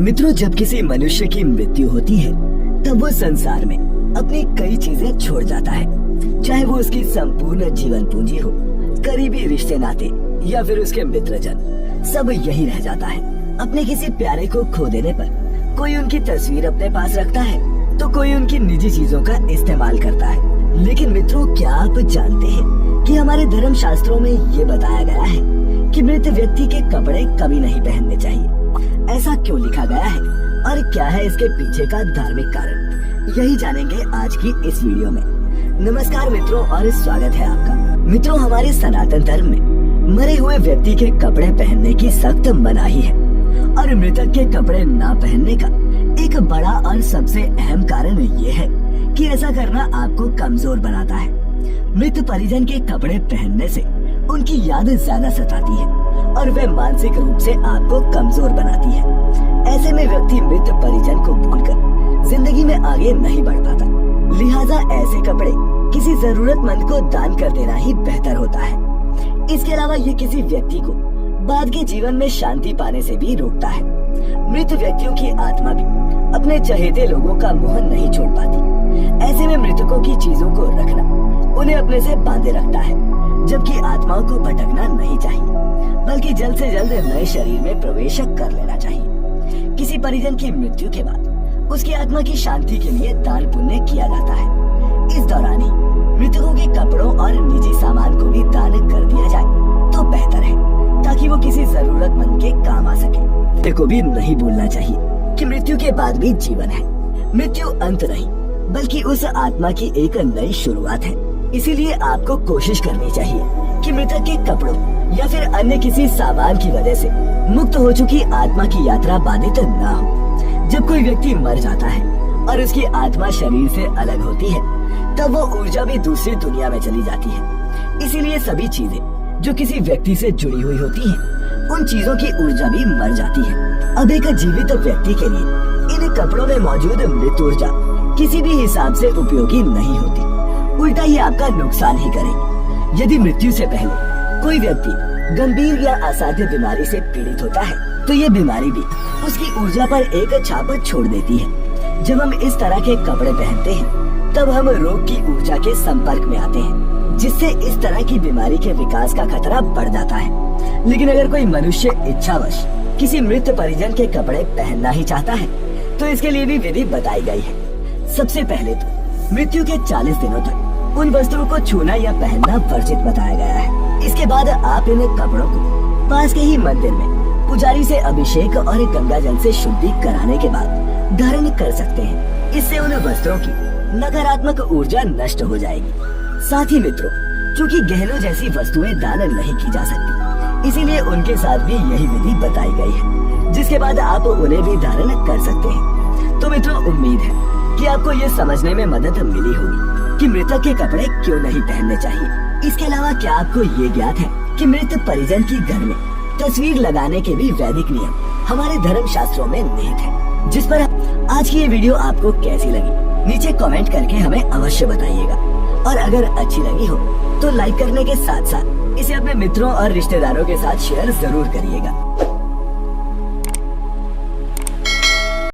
मित्रों, जब किसी मनुष्य की मृत्यु होती है तब वो संसार में अपनी कई चीजें छोड़ जाता है, चाहे वो उसकी संपूर्ण जीवन पूंजी हो, करीबी रिश्ते नाते या फिर उसके मित्रजन, सब यही रह जाता है। अपने किसी प्यारे को खो देने पर कोई उनकी तस्वीर अपने पास रखता है तो कोई उनकी निजी चीजों का इस्तेमाल करता है। लेकिन मित्रों, क्या आप जानते हैं कि हमारे धर्म शास्त्रों में ये बताया गया है कि मृत व्यक्ति के कपड़े कभी नहीं पहनने चाहिए। ऐसा क्यों लिखा गया है और क्या है इसके पीछे का धार्मिक कारण, यही जानेंगे आज की इस वीडियो में। नमस्कार मित्रों और स्वागत है आपका। मित्रों, हमारे सनातन धर्म में मरे हुए व्यक्ति के कपड़े पहनने की सख्त मनाही है और मृतक के कपड़े ना पहनने का एक बड़ा और सबसे अहम कारण ये है कि ऐसा करना आपको कमजोर बनाता है। मृत परिजन के कपड़े पहनने से उनकी याद ज्यादा सताती है और वे मानसिक रूप से आपको कमजोर बनाती है। ऐसे में व्यक्ति मृत परिजन को भूलकर जिंदगी में आगे नहीं बढ़ पाता। लिहाजा ऐसे कपड़े किसी जरूरतमंद को दान कर देना ही बेहतर होता है। इसके अलावा ये किसी व्यक्ति को बाद के जीवन में शांति पाने से भी रोकता है। मृत व्यक्तियों की आत्मा भी अपने चहेते लोगों का मोह नहीं छोड़ पाती। ऐसे में मृतकों की चीजों को रखना उन्हें अपने से बांधे रखता है, जबकि आत्माओं को भटकना नहीं चाहिए, बल्कि जल्द से जल्द नए शरीर में प्रवेश कर लेना चाहिए। किसी परिजन की मृत्यु के बाद उसकी आत्मा की शांति के लिए दान पुण्य किया जाता है। इस दौरान ही मृतकों के कपड़ों और निजी सामान को भी दान कर दिया जाए तो बेहतर है, ताकि वो किसी जरूरतमंद के काम आ सके। को भी नहीं भूलना चाहिए कि मृत्यु के बाद भी जीवन है। मृत्यु अंत नहीं, बल्कि उस आत्मा की एक नई शुरुआत है। इसीलिए आपको कोशिश करनी चाहिए कि मृतक के कपड़ों या फिर अन्य किसी सामान की वजह से मुक्त हो चुकी आत्मा की यात्रा बाधित न हो। जब कोई व्यक्ति मर जाता है और उसकी आत्मा शरीर से अलग होती है, तब वो ऊर्जा भी दूसरी दुनिया में चली जाती है। इसीलिए सभी चीजें जो किसी व्यक्ति से जुड़ी हुई होती हैं, उन चीजों की ऊर्जा भी मर जाती है। अब एक जीवित व्यक्ति के लिए इन कपड़ों में मौजूद मृत ऊर्जा किसी भी हिसाब से उपयोगी नहीं होती, उल्टा ये आपका नुकसान ही करेगी। यदि मृत्यु से पहले कोई व्यक्ति गंभीर या असाध्य बीमारी से पीड़ित होता है, तो ये बीमारी भी उसकी ऊर्जा पर एक छाप छोड़ देती है। जब हम इस तरह के कपड़े पहनते हैं, तब हम रोग की ऊर्जा के संपर्क में आते हैं, जिससे इस तरह की बीमारी के विकास का खतरा बढ़ जाता है। लेकिन अगर कोई मनुष्य इच्छावश किसी मृत परिजन के कपड़े पहनना ही चाहता है, तो इसके लिए भी विधि बताई गई है। सबसे पहले तो मृत्यु के 40 दिनों तक उन वस्त्रों को छूना या पहनना वर्जित बताया गया है। इसके बाद आप इन कपड़ों को पास के ही मंदिर में पुजारी से अभिषेक और गंगा जल से शुद्धि कराने के बाद धारण कर सकते हैं। इससे उन वस्त्रों की नकारात्मक ऊर्जा नष्ट हो जाएगी। साथ ही मित्रों, चूँकि गहनों जैसी वस्तुएं दान नहीं की जा सकती, इसीलिए उनके साथ भी यही विधि बताई गई है, जिसके बाद आप उन्हें भी धारण कर सकते हैं। तो मित्रों, उम्मीद है कि आपको ये समझने में मदद मिली होगी कि मृतक के कपड़े क्यों नहीं पहनने चाहिए। इसके अलावा क्या आपको ये ज्ञात है कि मृत परिजन की घर में तस्वीर लगाने के भी वैदिक नियम हमारे धर्म शास्त्रों में निहित है। जिस पर आज की ये वीडियो आपको कैसी लगी, नीचे कमेंट करके हमें अवश्य बताइएगा। और अगर अच्छी लगी हो तो लाइक करने के साथ साथ इसे अपने मित्रों और रिश्तेदारों के साथ शेयर जरूर करिएगा।